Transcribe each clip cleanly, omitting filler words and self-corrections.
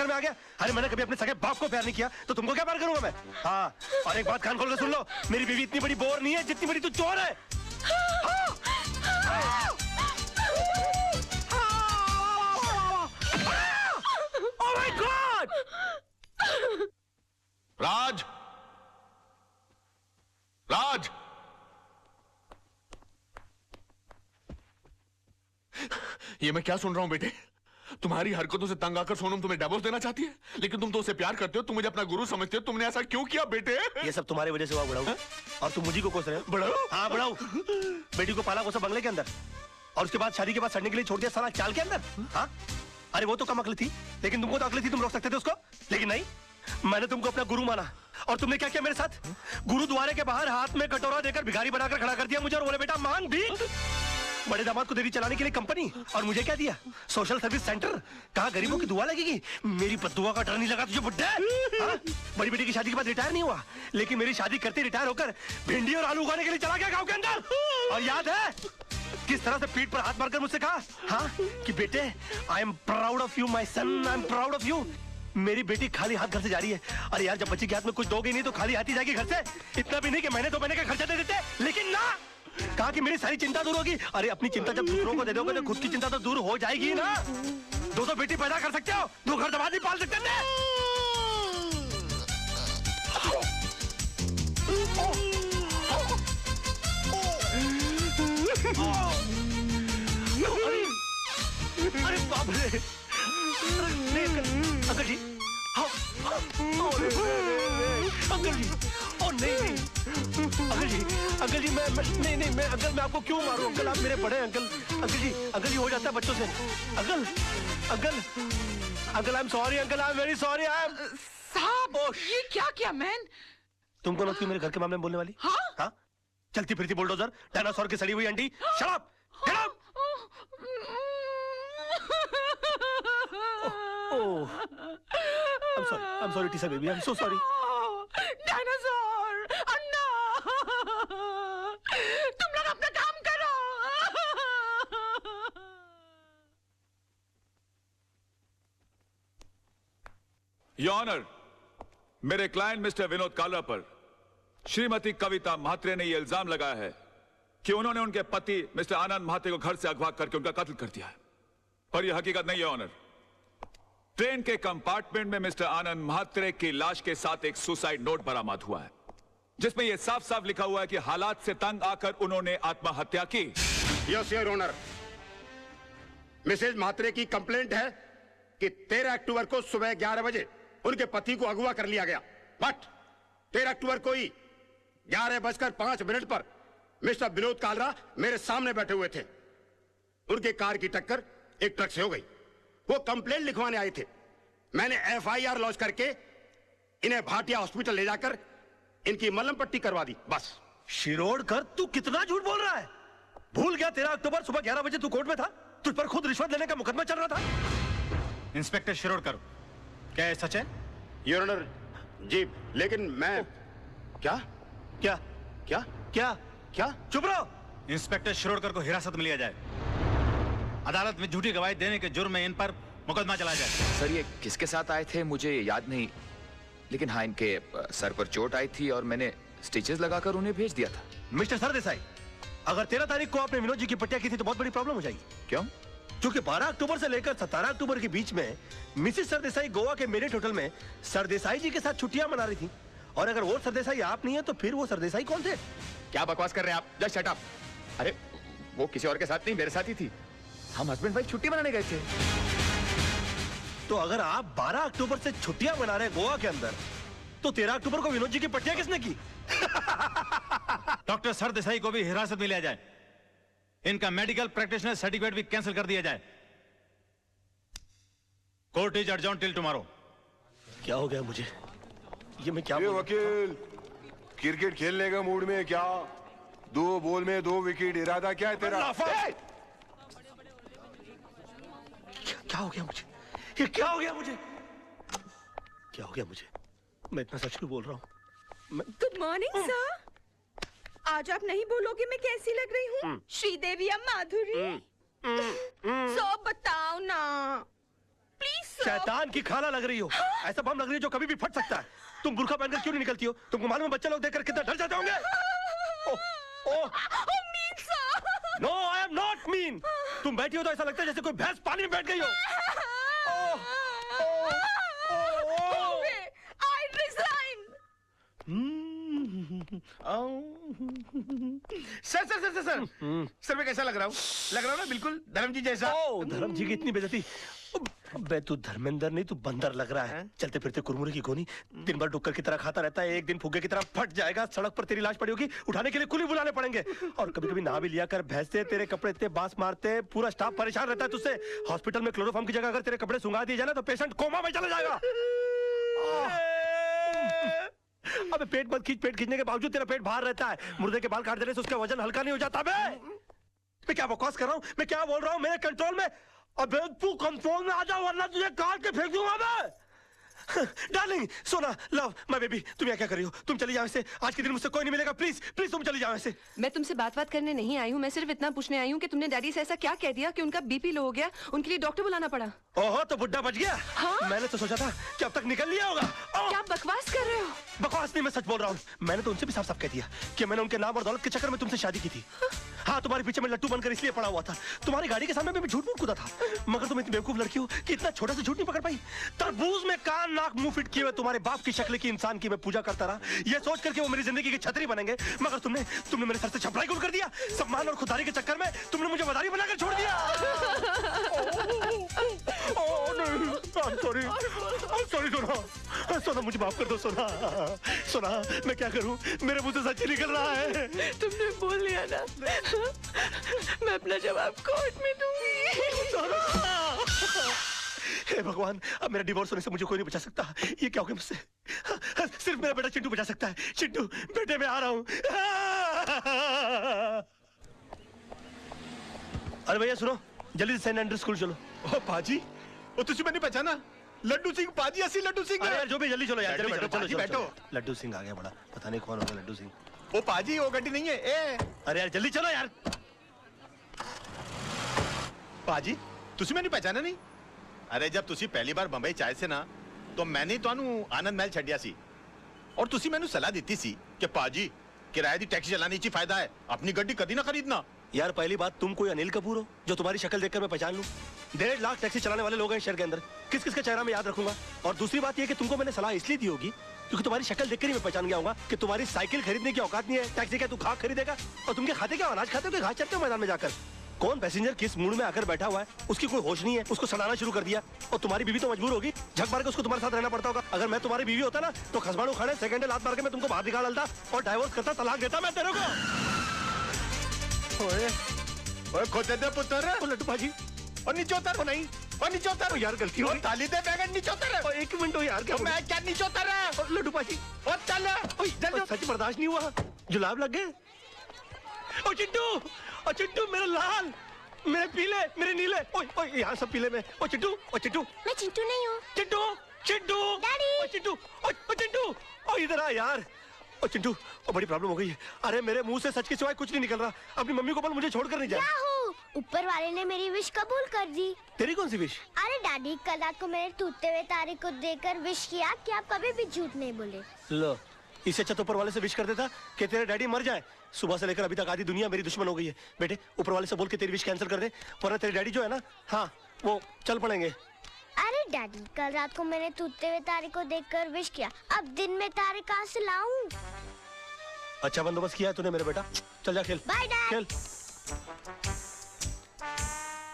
में आ गया? अरे मैंने कभी अपने सगे बाप को प्यार नहीं किया तो तुमको क्या प्यार करूंगा मैं? हाँ, और एक बात कान खोल के सुन लो, मेरी बीवी इतनी बड़ी बोर नहीं है जितनी बड़ी तू चोर है। Oh my God! राज, राज, ये मैं क्या सुन रहा हूं बेटे? तुम्हारी हरकतों से तंग आकर सोनम तुम्हें डिवोर्स देना चाहती है, लेकिन तुम तो उसे प्यार करते हो, तुम मुझे अपना गुरु समझते हो, तुमने ऐसा क्यों किया बेटे? ये सब तुम्हारी वजह से हुआ बड़ाऊ, और तुम मुझे को कोस रहे हो। बड़ाऊ? हाँ बड़ाऊ, बेटी को पाला कोसा बंगले के अंदर, और उसके बाद शादी के बाद सड़ने के लिए छोड़ दिया साला चाल के अंदर। हाँ, अरे वो तो कम अकल थी, लेकिन तुमको तो अकल थी, तुम रोक सकते थे उसको, लेकिन नहीं, मैंने तुमको अपना गुरु माना। और तुमने क्या किया मेरे साथ? गुरुद्वारे के बाहर हाथ में कटोरा देकर भिखारी बनाकर खड़ा कर दिया मुझे, और बोले बेटा मांग भीख। बड़े दामाद को देरी चलाने के लिए कंपनी, और मुझे क्या दिया? Social service centre. कहा गरीबों की दुआ लगेगी? मेरी बद्दुआ का डर नहीं लगा तुझे बुड्ढे? बड़ी बेटी की शादी के बाद रिटायर नहीं हुआ, लेकिन मेरी शादी करते रिटायर होकर भिंडी और आलू उगाने के लिए चला गया गांव के अंदर। और याद है किस तरह से पीठ पर हाथ मारकर मुझसे कहा, हाँ, कि बेटे I am proud of you my son, I am proud of you. मेरी बेटी खाली हाथ घर से जा रही है। अरे यार, जब बच्ची के हाथ में कुछ दोगे नहीं तो खाली हाथ ही जाएगी घर से। इतना भी नहीं कि महीने 2 महीने का खर्चा दे देते, लेकिन ना, कहा कि मेरी सारी चिंता दूर होगी। अरे अपनी चिंता जब दूसरों को दे दोगे तो खुद की चिंता तो दूर हो जाएगी ना। 2 बेटी पैदा कर सकते हो, 2 घर दबा नहीं पाल सकते ना। अरे बाप रे, अंकल जी, अंकल जी, ओ नहीं, अंकल जी, मैं अंकल, मैं आपको क्यों मारूं अंकल? आप मेरे बड़े अंकल जी, हो जाता है बच्चों से। Uncle I am sorry, uncle I am very sorry. साहब, ये क्या किया मैन? तुमको ना क्यों मेरे घर के मामले में बोलने वाली? हाँ, चलती फिरती बुलडोजर, डायनासोर की सड़ी हुई अंडी। Shut up, get out. I'm sorry, Tisa baby. I'm so sorry. Dinosaur, Anna, तुम लोग अपना काम करो। योर ऑनर, मेरे क्लाइंट मिस्टर विनोद कालरा पर श्रीमती कविता म्हात्रे ने यह इल्जाम लगाया है कि उन्होंने उनके पति मिस्टर आनंद म्हात्रे को घर से अगवा करके उनका कत्ल कर दिया है, पर यह हकीकत नहीं है ऑनर। ट्रेन के कंपार्टमेंट में मिस्टर आनंद म्हात्रे की लाश के साथ एक सुसाइड नोट बरामद हुआ है, जिसमें यह साफ साफ लिखा हुआ है कि हालात से तंग आकर उन्होंने आत्महत्या की। Yes your honour, Mrs Mhatre की कंप्लेंट है कि 13 अक्टूबर को सुबह 11 बजे उनके पति को अगवा कर लिया गया, बट 13 अक्टूबर को ही 11:05 पर मिस्टर विनोद कालरा मेरे सामने बैठे हुए थे। उनके कार की टक्कर एक ट्रक से हो गई। वो कंप्लेंट लिखवाने आए थे। मैंने FIR लॉन्च करके इन्हें भाटिया हॉस्पिटल ले जाकर इनकी मलहम पट्टी करवा दी, बस। शिरोडकर, तू कितना झूठ बोल रहा है? भूल गया 13 अक्टूबर सुबह 11 बजे तू कोर्ट में था? तुझ पर खुद रिश्वत लेने का मुकदमा चल रहा था। इंस्पेक्टर शिरोडकर, क्या ये सच है? योर ऑनर जी, लेकिन मैं क्या क्या क्या क्या क्या चुप रहो। इंस्पेक्टर शिरोडकर को हिरासत में लिया जाए, अदालत में झूठी गवाही देने के जुर्म में इन पर मुकदमा चलाया जाए। सर, ये किसके साथ आए थे मुझे याद नहीं, लेकिन हाँ, इनके सर पर चोट आई थी और मैंने स्टिचेस लगाकर उन्हें भेज दिया था। मिस्टर सरदेसाई, अगर 13 तारीख को आपने विनोद जी की पट्टिया की थी तो बहुत बड़ी प्रॉब्लम हो जाएगी। क्यों? क्योंकि 12 अक्टूबर से लेकर 17 अक्टूबर के बीच में मिसेस सरदेसाई गोवा के मेरिट होटल में सरदेसाई जी के साथ छुट्टियां मना रही थी, और अगर वो सरदेसाई आप नहीं है तो फिर वो सरदेसाई कौन थे? क्या बकवास कर रहे हैं आप? Just shut up. अरे वो किसी और के साथ नहीं, मेरे साथ ही थी। हम हस्बैंड वाइफ छुट्टी मनाने गए थे। तो अगर आप 12 अक्टूबर से छुट्टियां मना रहे गोवा के अंदर, तो 13 अक्टूबर को विनोद जी की पट्टियां किसने की? डॉक्टर सरदेसाई को भी हिरासत में लिया जाए, इनका मेडिकल प्रैक्टिशनर सर्टिफिकेट भी कैंसिल कर दिया जाए। Court is adjourn till tomorrow. क्या हो गया मुझे? ये मैं क्या वकील, क्रिकेट खेलने का मूड में क्या? 2 बॉल में 2 विकेट, इरादा क्या है तेरा? क्या हो गया मुझे? ये क्या हो गया मुझे? क्या हो गया मुझे? मैं इतना सच क्यों बोल रहा हूँ? Good morning sir. आज आप नहीं बोलोगे मैं कैसी लग रही हूँ? श्रीदेवी या माधुरी? सब बताओ ना। प्लीज शैतान की खाला लग रही हो। ऐसा बम लग रही है जो कभी भी फट सकता है। तुम बुर्का पहनकर क्यों नहीं निकलती हो? तुमको मालूम है बच्चे लोग देखकर कितना डर जाते होंगे? No, I am not mean. तुम बैठी हो तो ऐसा लगता है जैसे कोई भैंस पानी में बैठ गई हो। I resign. Sir sir sir sir sir sir मैं कैसा लग रहा हूँ ना बिल्कुल धर्म जी जैसा। धर्म जी की इतनी बेइज्जती। अबे तू धर्मेंद्र नहीं, तू बंदर लग रहा है। चलते फिरते कुरमुरे की गोनी, दिन भर डुक्कर की तरह खाता रहता है। एक दिन फुग्गे की तरह फट जाएगा, सड़क पर तेरी लाश पड़ी होगी, उठाने के लिए कुली बुलाने पड़ेंगे। और कभी कभी नहा भी लिया कर, भैंसे तेरे कपड़े इतने बांस मारते हैं, पूरा स्टाफ परेशान रहता है तुझसे। हॉस्पिटल में क्लोरोफॉर्म की जगह अगर तेरे कपड़े सुंगा दिए जाए ना तो पेशेंट कोमा में चला जाएगा। अबे पेट मत खींच, पेट खींचने के बावजूद तेरा पेट बाहर रहता है। मुर्दे के बाल काट देने से उसका वजन हल्का नहीं हो जाता। मैं क्या बकवास कर रहा हूँ, मैं क्या बोल रहा हूँ, मेरे कंट्रोल में। अबे तू कंट्रोल में आ जा वरना तुझे काट के फेंक दूंगा मैं। डार्लिंग, सोना, लव, माय बेबी, तुम यहाँ क्या कर रही हो? तुम चली जाओ ऐसे, आज के दिन मुझसे कोई नहीं मिलेगा। प्लीज प्लीज तुम चली जाओ ऐसे। मैं तुमसे बात करने नहीं आई हूँ, मैं सिर्फ इतना पूछने आई हूँ कि तुमने डैडी से ऐसा क्या कह दिया कि उनका बीपी लो हो गया, उनके लिए डॉक्टर बुलाना पड़ा। ओहो, तो बुड्ढा बच गया। हाँ? मैंने तो सोचा था कि अब तक निकल लिया होगा। क्या बकवास कर रहे हो? बकवास नहीं, मैं सच बोल रहा हूँ। मैंने तो उनसे भी साफ साफ कह दिया कि मैंने उनके नाम और दौलत के चक्कर में तुमसे शादी की थी। हाँ, तुम्हारे पीछे मैं लट्टू बनकर इसलिए पड़ा हुआ था। तुम्हारी गाड़ी के सामने मैं झूठ मूठ कूदा था, मगर तुम इतनी बेवकूफ लड़की हो कि इतना छोटा सा झूठ नहीं पकड़ पाई। तरबूज में कान नाक मुंह फिट किए हुए तुम्हारे बाप की शक्ल की इंसान की मैं पूजा करता रहा, ये सोच करके वो मेरी जिंदगी की छतरी बनेंगे, मगर तुमने मेरे सर से छपड़ाई गुल कर दिया। सम्मान और खुदारी के चक्कर में तुमने मुझे मदारी बनाकर छोड़ दिया। सॉरी सोना, मुझे माफ कर दो सोना, मैं क्या करूं, मेरे मुंह से सच ही निकल रहा है। तुमने बोल लिया ना, मैं अपना जवाब कोर्ट में दूंगी। हे भगवान, अब मेरा डिवोर्स होने से मुझे कोई नहीं बचा सकता। ये क्या हो गया मुझसे? सिर्फ मेरा बेटा चिंटू बचा सकता है। चिंटू बेटे, मैं आ रहा हूँ। अरे भैया सुनो, जल्दी से सेंट एंड्रयूज स्कूल चलो। ओ पाजी, ओ तुझे मैंने पहचाना? लड्डू सिंह पाजी, असली लड्डू सिंह। अरे यार जो भी, जल्दी चलो यार, बैठो, चलो बैठो। लड्डू सिंह आ गया बड़ा, पता नहीं कौन होगा लड्डू सिंह। ओ पाजी, वो गड्डी नहीं है। ए अरे यार जल्दी चलो यार। पाजी, तुझे मैंने पहचाना नहीं? अरे जब तुसी पहली बार बंबई चाहे से ना, तो मैंने ਤੁਹਾਨੂੰ आनंद महल छड़िया सी और तुसी मैंने सलाह दी सी कि पाजी किराए दी टैक्सी चलाने ची फायदा है, अपनी गड्डी कभी ना खरीदना। यार पहली बात, तुम कोई अनिल कपूर हो जो तुम्हारी शक्ल देखकर मैं पहचान लूं? 1.5 लाख टैक्सी चलाने वाले लोग हैं शहर के अंदर, किस किस का चेहरा मैं याद रखूंगा? और दूसरी बात यह कि तुमको मैंने सलाह इसलिए दी होगी क्योंकि तुम्हारी शक्ल देखकर ही मैं पहचान गया होगा कि तुम्हारी साइकिल खरीदने की औकात नहीं है। टैक्सी क्या तू घास खरीदेगा? और तुम क्या खाते, क्या अनाज खाते हो कि घास चरते हो मैदान में जाकर? कौन पैसेंजर किस मूड में आकर बैठा हुआ है, उसकी कोई होश नहीं है, उसको सड़ाना शुरू कर दिया। और तुम्हारी बीवी तो मजबूर होगी, झक मार के उसको तुम्हारे साथ रहना पड़ता होगा। अगर मैं तुम्हारी बीवी होता ना तो खसबाड़ू खाने सेकंड लात मार के मैं तुमको बाहर निकाल डालता और डाइवोर्स करता, तलाक देता मैं तेरे को। ओए खोते दे पुत्र, लड्डू भाजी, और नीचे उतर। नहीं, और नीचे उतर यार, गलती हो गई। ताली दे बैगन, नीचे उतर। एक मिनट हो यार, क्या मैं क्या नीचे उतर रहा? लड्डू भाजी, और चल जल्दी। सच बर्दाश्त नहीं हुआ, जुलाब लग गए। ओ चिंटू, ओ चिंटू, मेरे लाल, मेरे पीले, मेरे नीले, ओए यहाँ सब पीले में। ओ चिंटू, मैं चिंटू नहीं हूँ। चिंटू डैडी। ओ चिंटू, ओ चिंटू, ओ इधर आ यार। ओ चिंटू, ओ बड़ी प्रॉब्लम हो गई है। अरे मेरे मुंह से सच के सिवाय कुछ नहीं निकल रहा। अपनी मम्मी को बोल मुझे छोड़कर नहीं जाए। ऊपर वाले ने मेरी विश कबूल कर दी। तेरी कौन सी विश? अरे डैडी, कल रात को मैंने टूटते हुए तारे को देखकर विश किया कि आप कभी भी झूठ नहीं बोले। लो, इससे अच्छा तो ऊपर वाले से विश कर देता कि तेरे डैडी मर जाए। सुबह से लेकर अभी तक आधी दुनिया मेरी दुश्मन हो गई है। बेटे, ऊपर वाले से बोल के तेरी विश कैंसिल कर दे, वरना तेरे डैडी जो है ना, हाँ, वो चल पड़ेंगे। अरे डैडी, कल रात को मैंने टूटते हुए तारे को देखकर विश किया, अब दिन में तारे कहाँ से लाऊं? अच्छा बंदोबस्त किया है तूने मेरे बेटा, चल जा खेल। Bye dad. खेल।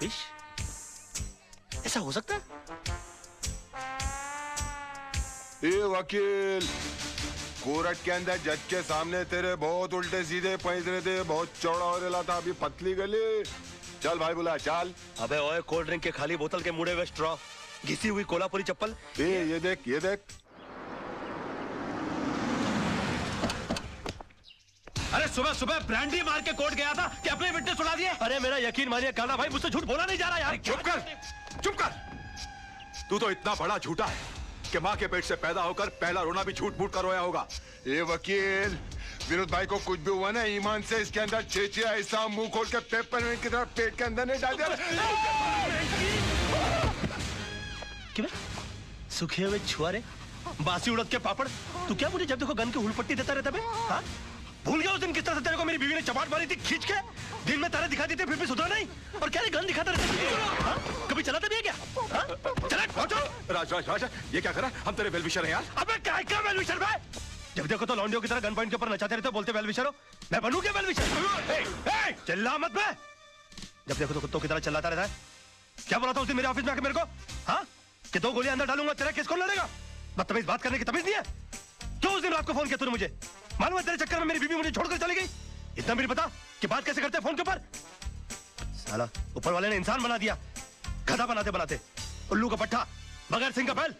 विश? ऐसा हो सकता है? ए वकील, कोर्ट के अंदर जज के सामने तेरे बहुत उल्टे सीधे पैंतरे थे, बहुत चौड़ा हो रहा था, अभी पतली गली। चल भाई बुला, चल। अबे ओए, कोल्ड ड्रिंक के खाली बोतल के मुड़े हुए स्ट्रॉ, घिसी हुई कोल्हापुरी चप्पल। ये देख, ये देख। अरे सुबह सुबह ब्रांडी मार के कोर्ट गया था कि अपने विटनेस सुना दिए। अरे मेरा यकीन मानिए काना भाई, मुझसे झूठ बोला नहीं जा रहा यार। चुप कर। तू तो इतना बड़ा झूठा है कि माँ के पेट से पैदा होकर पहला रोना भी झूठ मूठ कर रोया होगा। ये वकील, विनोद भाई को कुछ भी हुआ ना, ईमान से इसके अंदर छेछिया ऐसा मुंह खोल के पेपर की तरह पेट के अंदर नहीं डाल दिया। क्यों सूखे हुए छुआरे, बासी उड़द के पापड़, तू क्या मुझे जब देखो गन की हुलपट्टी देता रहता बे? हाँ? भूल गया उस दिन किस तरह से तेरे को मेरी बीवी ने चपाट मारी थी खींच के? दिन में तारे दिखाती थी फिर भी सुधरा नहीं, और क्या गन दिखाता रहता? हाँ? कभी चलाता भी है क्या? हाँ? चला पहुंचो। राज राज राज, ये क्या करा? हम तेरे वेलविशर हैं यार। अबे क्या वेलविशर भाई? जब देखो तो लौंडियों की तरह गन पॉइंट के ऊपर नचाते रहते हो, बोलते वेलविशर हो। मैं बनूं क्या वेलविशर? चिल्ला मत बे। जब देखो तो कुत्तों की तरह चिल्लाता रहता है। क्या बोला था उस दिन मेरे ऑफिस में आके मेरे को? हाँ? कि 2 गोलियां अंदर डालूंगा, तेरा केस कौन लड़ेगा? बदतमीज बात करने की तमीज नहीं है? क्यों उस दिन रात को फोन किया तूने मुझे? मालूम है तेरे चक्कर में मेरी बीवी मुझे छोड़कर चली गई? इतना भी नहीं पता कि बात कैसे करते हैं फोन के ऊपर? साला ऊपर वाले ने इंसान बना दिया, गधा बनाते बनाते। उल्लू का पट्टा, बगैर सिंह का बैल।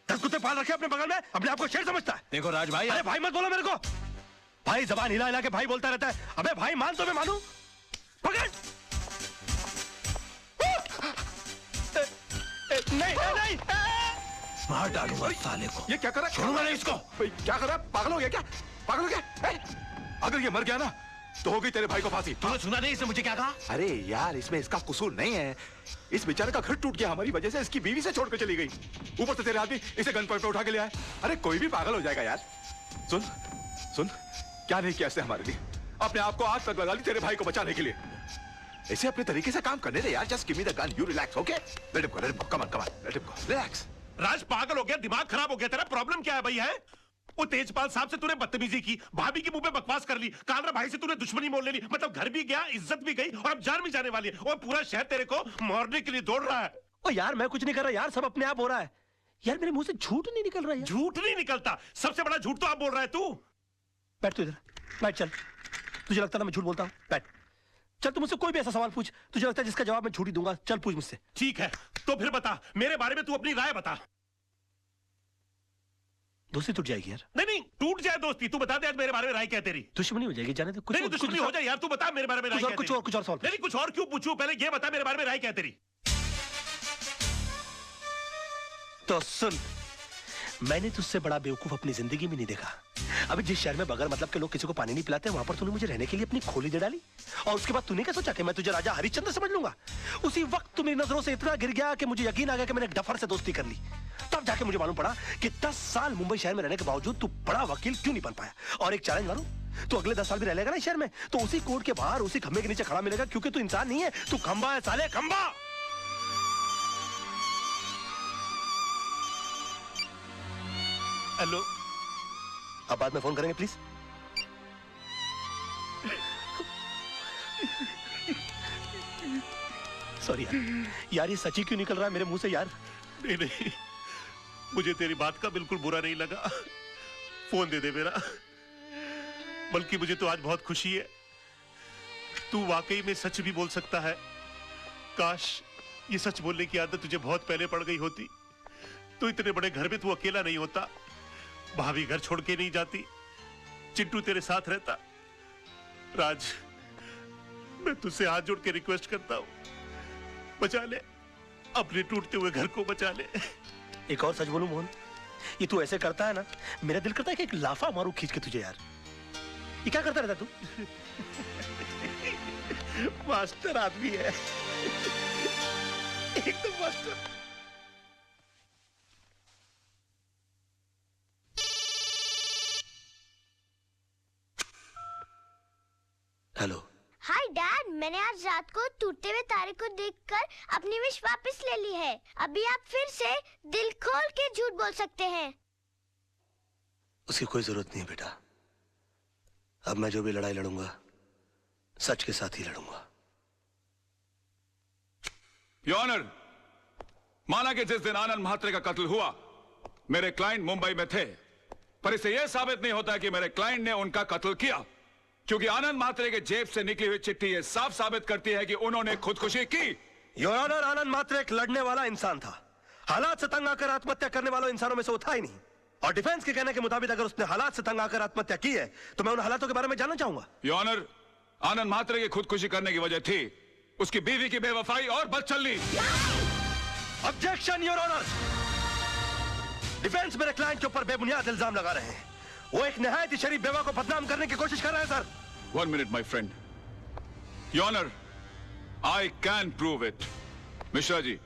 10 कुत्ते पाल रखे अपने बगल में, अपने आप को शेर समझता है। देखो राज भाई, अरे भाई मत बोलो मेरे को। भाई जबान हिला हिला के भाई बोलता रहता है। अबे भाई मान तो मैं मानूं। पकड़। नहीं नहीं, मार डालूंगा साले को। ये क्या करा? छोड़ूंगा नहीं इसको। क्या करा? पागल हो गया क्या? पागल हो गया? अगर ये मर गया ना तो हो गई तेरे भाई को फांसी। तूने सुना नहीं इसने मुझे क्या कहा? अरे यार, इसमें इसका कसूर नहीं है। इस बेचारे का घर टूट गया हमारी वजह से, इसकी बीवी से छोड़कर चली गई। ऊपर से तेरे आदमी इसे गन पॉइंट पे उठा के ले आए। अरे कोई भी पागल हो जाएगा यार। सुन सुन, क्या नहीं किया इसने हमारे लिए? अपने आप को आग तक लगा ली तेरे भाई को बचाने के लिए। इसे अपने तरीके से काम करने दे यार। Just give me the gun, you relax, okay? Let him go, come on, let him go, relax. Raj पागल हो गया, दिमाग खराब हो गया तेरा? प्रॉब्लम क्या है भाई? है वो तेजपाल साहब से तूने बदतमीजी की, भाभी के मुंह पे बकवास कर ली, कालरा भाई से तूने दुश्मनी मोल ले ली, मतलब घर भी गया, इज्जत भी गई, और अब जान भी जाने वाली है। और पूरा शहर तेरे को मारने के लिए दौड़ रहा है। ओ यार मैं कुछ नहीं कर रहा यार, सब अपने आप हो रहा है यार। मेरे मुंह से झूठ नहीं निकल रहा है। झूठ नहीं निकलता, सबसे बड़ा झूठ तो आप बोल रहा है तू। बैठ तू इधर, बैठ। चल, तुझे लगता है मैं झूठ बोलता हूँ? बैठ। चल तू मुझसे कोई भी ऐसा सवाल पूछ, तुझे लगता है जिसका जवाब मैं झूठ ही दूंगा। चल पूछ मुझसे। ठीक है, तो फिर बता, मेरे बारे में तू अपनी राय बता। दोस्ती टूट जाएगी यार। नहीं नहीं, टूट जाए दोस्ती, तू बता दे आज मेरे बारे में राय क्या है तेरी? दुश्मनी हो जाएगी, जाने दे। नहीं दुश्मनी हो जाए यार, तू बता मेरे बारे में राय क्या है तेरी? कुछ और सवाल। नहीं कुछ और क्यों पूछूं? पहले ये बता मेरे बारे में राय क्या है तेरी? तो सुन, मैंने तुझसे बड़ा बेवकूफ अपनी जिंदगी में नहीं देखा। अभी जिस शहर में बगैर मतलब के लोग किसी को पानी नहीं पिलाते, वहां पर तूने मुझे रहने के लिए अपनी खोली दे डाली, और उसके बाद तूने क्या सोचा कि मैं तुझे राजा हरिश्चंद्र समझ लूंगा? उसी वक्त तू मेरी नजरों से इतना गिर गया कि मुझे यकीन आ गया कि मैंने एक डफर से दोस्ती कर ली। तब जाके मुझे मालूम पड़ा कि 10 साल मुंबई शहर में रहने के बावजूद तू बड़ा वकील क्यों नहीं बन पाया। और एक चैलेंज मारूं, तू अगले 10 साल भी रह लेगा ना शहर में, तो उसी कोर्ट के बाहर उसी खंबे के नीचे खड़ा मिलेगा, क्योंकि तू इंसान नहीं है, तू खंबा है साले, खंबा। हेलो, अब बाद में फोन करेंगे प्लीज। सॉरी यार, ये सच्ची क्यों निकल रहा है मेरे मुंह से यार? नहीं नहीं, मुझे तेरी बात का बिल्कुल बुरा नहीं लगा। फोन दे दे मेरा। बल्कि मुझे तो आज बहुत खुशी है, तू वाकई में सच भी बोल सकता है। काश ये सच बोलने की आदत तुझे बहुत पहले पड़ गई होती, तो इतने बड़े घर में तू अकेला नहीं होता, भाभी घर छोड़ के नहीं जाती, चिंटू तेरे साथ रहता। राज, मैं तुझसे हाथ जोड़ के रिक्वेस्ट करता हूं, बचा ले, अपने टूटते हुए घर को बचा ले। एक और सच बोलूं मोहन, ये तू ऐसे करता है ना, मेरा दिल करता है कि एक लाफा मारूं खींच के तुझे यार। ये क्या करता रहता तू? मास्टर आदमी है, एकदम मास्टर। हेलो। हाय डैड, मैंने आज रात को टूटते हुए तारे को देखकर अपनी विश वापस ले ली है। अभी आप फिर से दिल खोल के झूठ बोल सकते हैं। उसकी कोई जरूरत नहीं है बेटा। अब मैं जो भी लड़ाई लड़ूंगा, सच के साथ ही लड़ूंगा। योर ऑनर, माना कि जिस दिन आनंद म्हात्रे का कत्ल हुआ, मेरे क्लाइंट मुंबई में थे, पर इससे यह साबित नहीं होता कि मेरे क्लाइंट ने उनका कत्ल किया, क्योंकि आनंद म्हात्रे के जेब से निकली हुई चिट्ठी यह साफ साबित करती है कि उन्होंने खुदकुशी की। योर ऑनर, आनंद म्हात्रे एक लड़ने वाला इंसान था। हालात से तंग आकर आत्महत्या करने वालों इंसानों में से वो था ही नहीं। और डिफेंस के कहने के मुताबिक अगर उसने हालात से तंग आकर आत्महत्या की है, तो मैं उन हालातों के बारे में जानना चाहूंगा। योर ऑनर, आनंद म्हात्रे की खुदकुशी करने की वजह थी उसकी बीवी की बेवफाई और बदचलनी। Objection your honour. डिफेंस मेरे क्लाइंट के ऊपर बेबुनियाद इल्जाम लगा रहे हैं। वो एक निहायत ही शरीफ बेवा को बदनाम करने की कोशिश कर रहे हैं sir. 1 minute, my friend. Your Honor, I can prove it. Mishra ji,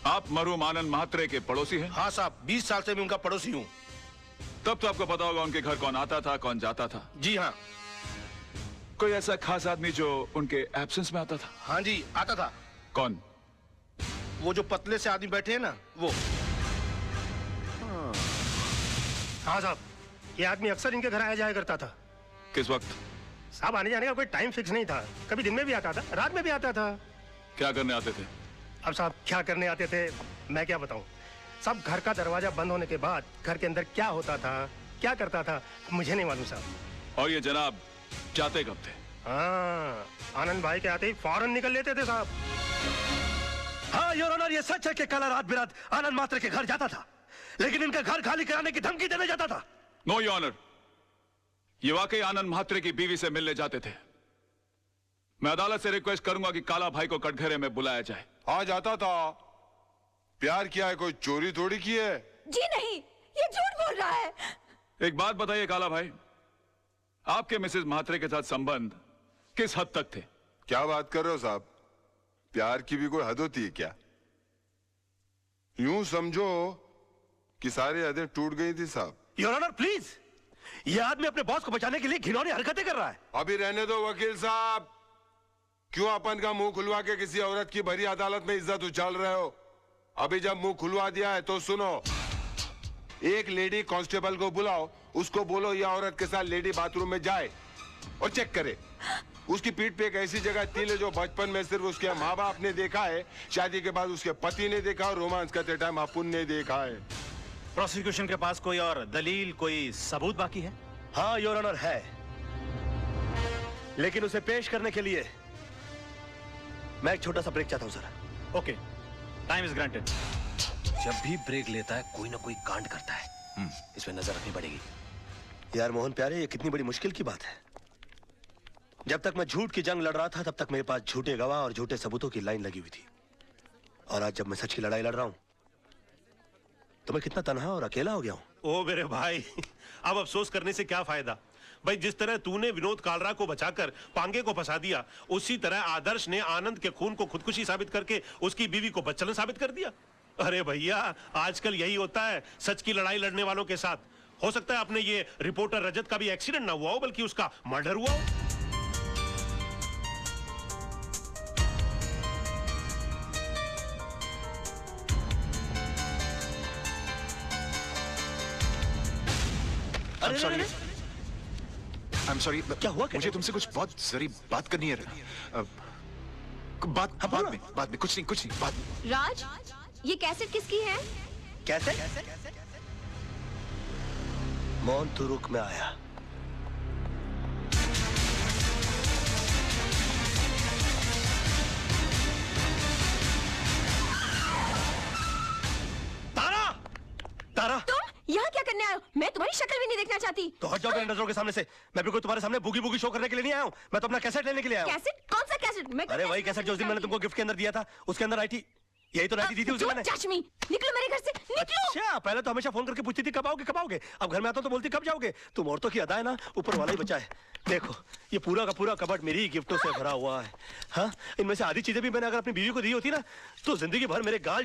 आप मरहूम आनंद महात्रे के पड़ोसी हैं? हाँ साहब, 20 साल से मैं उनका पड़ोसी हूँ। तब तो आपको पता होगा उनके घर कौन आता था, कौन जाता था। जी हाँ। कोई ऐसा खास आदमी जो उनके एब्सेंस में आता था? हाँ जी, आता था। कौन? वो जो पतले से आदमी बैठे हैं ना, वो। हाँ साहब, ये आदमी अक्सर इनके घर आया जाया करता था। किस वक्त? साहब, आने जाने का कोई टाइम फिक्स नहीं था। कभी दिन में भी आता था, रात में भी आता था। क्या करने आते थे? अब साहब, क्या करने आते थे मैं क्या बताऊं। सब घर का दरवाजा बंद होने के बाद घर के अंदर क्या होता था, क्या करता था, मुझे नहीं मालूम साहब। और ये जनाब जाते कब थे? हाँ, आनंद भाई के आते ही फौरन निकल लेते थे साहब। हाँ योर ऑनर, ये सच है कि कल रात बिरात आनंद महात्रे के घर जाता था, लेकिन इनका घर खाली कराने की धमकी देने जाता था। नो योर ऑनर, ये वाकई आनंद महात्रे की बीवी से मिलने जाते थे। मैं अदालत से रिक्वेस्ट करूंगा कि काला भाई को कटघरे में बुलाया जाए। हाँ, जाता था। प्यार किया है, कोई चोरी थोड़ी की है। जी नहीं, ये झूठ बोल रहा है। एक बात बताइए काला भाई, आपके मिसेस महात्रे के साथ संबंध किस हद तक थे? क्या बात कर रहे हो साहब? प्यार की भी कोई हद होती है क्या? यूं समझो कि सारी हदें टूट गई थी साहब। योर ऑनर प्लीज, ये आदमी अपने बॉस को बचाने के लिए घिनौनी हरकतें कर रहा है। अभी रहने दो वकील साहब, क्यों अपन का मुंह खुलवा के किसी औरत की भरी अदालत में इज्जत उछाल रहे हो? अभी जब मुंह खुलवा दिया है तो सुनो, एक लेडी कांस्टेबल को बुलाओ, उसको बोलो ये औरत के साथ लेडी बाथरूम में जाए और चेक करे। उसकी पीठ पे एक ऐसी जगह तिल है जो बचपन में सिर्फ उसके माँ बाप ने देखा है, शादी के बाद उसके पति ने देखा और रोमांस करते टाइम अपुन ने देखा है। प्रोसिक्यूशन के पास कोई और दलील, कोई सबूत बाकी है? हाँ योर ऑनर है, लेकिन उसे पेश करने के लिए मैं एक छोटा सा ब्रेक चाहता हूं sir. Okay, time is granted. जब भी ब्रेक लेता है कोई ना कोई कांड करता है, इसमें नजर रखनी पड़ेगी। यार मोहन प्यारे, ये कितनी बड़ी मुश्किल की बात है। जब तक मैं झूठ की जंग लड़ रहा था तब तक मेरे पास झूठे गवाह और झूठे सबूतों की लाइन लगी हुई थी, और आज जब मैं सच की लड़ाई लड़ रहा हूं तो मैं कितना तन्हा और अकेला हो गया हूं। ओ मेरे भाई, अब अफसोस करने से क्या फायदा भाई। जिस तरह तूने विनोद कालरा को बचाकर पांगे को फंसा दिया, उसी तरह आदर्श ने आनंद के खून को खुदकुशी साबित करके उसकी बीवी को बच्चलन साबित कर दिया। अरे भैया, आजकल यही होता है सच की लड़ाई लड़ने वालों के साथ। हो सकता है अपने ये रिपोर्टर रजत का भी एक्सीडेंट ना हुआ हो, बल्कि उसका मर्डर हुआ हो। I'm sorry, क्या हुआ? मुझे तुमसे कुछ बहुत जरूरी बात करनी है। बाद में कुछ नहीं बाद में। राज, ये कैसेट किसकी है? कैसे? मोहन तू रुक, मैं आया। तारा! तारा! तुम यहाँ क्या करने आए हो? मैं तुम्हारी शक्ल भी नहीं देखना चाहती। तो हट जाओ मेरे नजरों के सामने से। मैं बिल्कुल तुम्हारे सामने बुगी बुगी शो करने के लिए नहीं आया हूँ, मैं तो अपना कैसेट लेने के लिए आया हूँ। कैसेट? कौन सा कैसेट? अरे वही कैसेट जो उस दिन मैंने तुमको गिफ्ट के अंदर दिया था, उसके अंदर आई थी। यही तो राइटी दी थी उसे मैंने। निकलो मेरे घर से, निकलो। अच्छा, पहले तो हमेशा फोन करके पूछती थी कब आओगे कब आओगे, अब घर में आता तो बोलती कब जाओगे। तुम औरतों की अदा है ना, ऊपर वाला ही बचा है। देखो ये पूरा का पूरा कबर्ड मेरी गिफ्टों से भरा हुआ है। हाँ, इनमें से आधी चीजें भी मैंने अगर अपनी बीवी को दी होती ना तो जिंदगी भर मेरे गाल